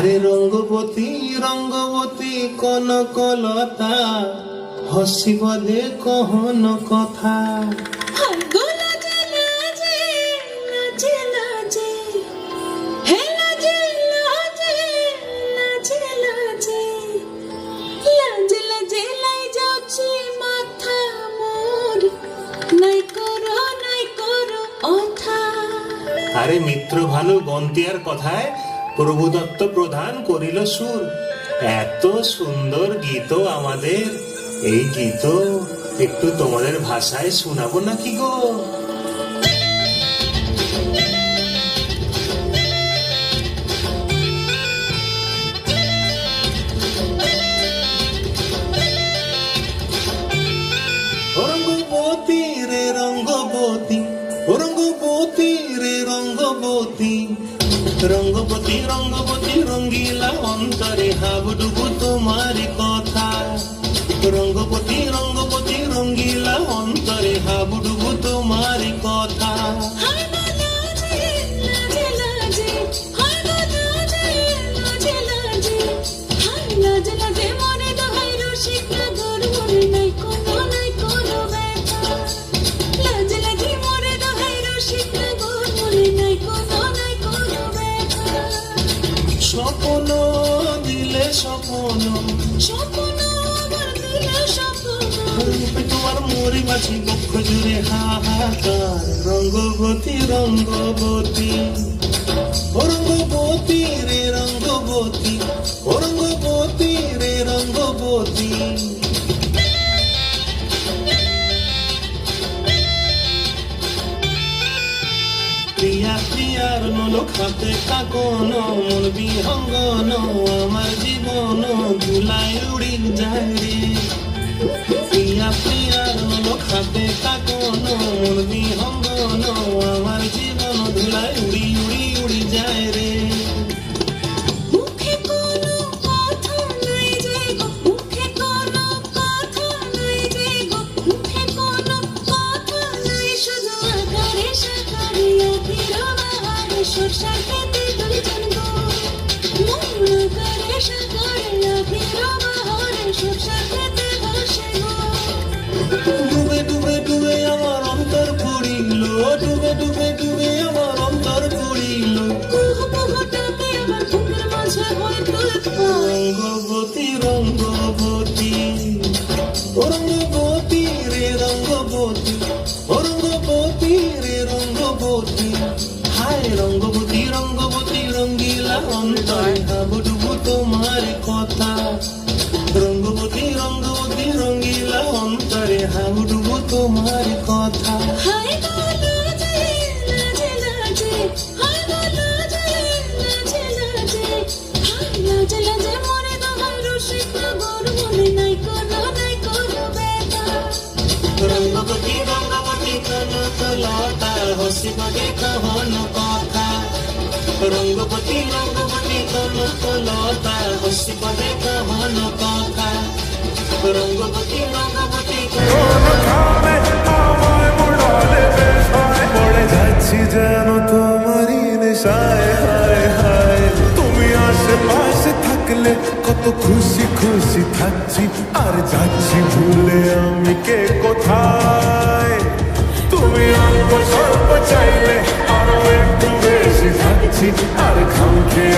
আরে রঙ্গবতী রঙ্গবতী কনকলতা হসিব দে কহন কথা। আরে মিত্র ভানু বন্তিয়ার কথায় প্রভুদত্ত প্রধান করিল সুর। এত সুন্দর গীত আমাদের, এই গীত একটু তোমাদের ভাষায় শোনাবো নাকি গো? রঙ্গবতী রে রঙ্গবতী, রঙ্গবতী রে রঙ্গবতী, রঙ্গবতী রঙ্গবতী রঙ্গিলা অন্তরে হাবুডুবু তোমার কথা। রঙ্গবতী রঙ্গবতী রঙ্গিলা অন্তরে হাবুডুবু তোমার কথা। স্বপ্ন দিলে স্বপ্ন, তোমার মরি বাছি বক্ষ জুড়ে হাহাকার। রঙ্গবতী রঙ্গবতী, রঙ্গবতী রে রঙ্গবতী, রঙ্গবতী রে রঙ্গবতী। প্রিয়া প্রিয়ার নলক হাতে কাকন, মন বিহঙ্গন আমার জীবন ধুলায় উড়ি যায় রে। প্রিয়া প্রিয়ার নলক হাতে কাকন, মন বিহঙ্গন আমার জীবন ধুলায় উড়ি উড়ি উড়ি যায় রে। ডুবে ডুবে ডুবে আমার অন্তর পুরিল, ডুবে ডুবে ডুবে আমার অন্তর পুরিল। রঙ্গবতী রঙ্গবতী, রঙ্গবতী রে রঙ্গবতী, রঙ্গবতী রে রঙ্গবতী। হায় রঙ্গবতী রঙ্গবতী রঙ্গিলা অন্তরে হাবুডুবু তোমার কথা। রঙ্গবতী রঙ্গবতী রঙ্গিলা অন্তরে হাবুডুবু তোমার কথা। রঙ্গবতী রঙ্গবতী কনকলতা হসিব দে কহন কথা। রঙ্গবতী রঙ্গবতী কনকলতা হসিব দে কহন কথা। রঙ্গবতী রঙ্গবতী পড়ে যাচ্ছি যেন তোমারই নেশায়। হায় হায় তুমি আশেপাশে থাকলে কত খুশি খুশি থাকছি, আর যাচ্ছি ভুলে আমি কে কোথায়। তুমি অল্প স্বল্প চাইলে আরো একটু বেশি থাকছি, আর খামখে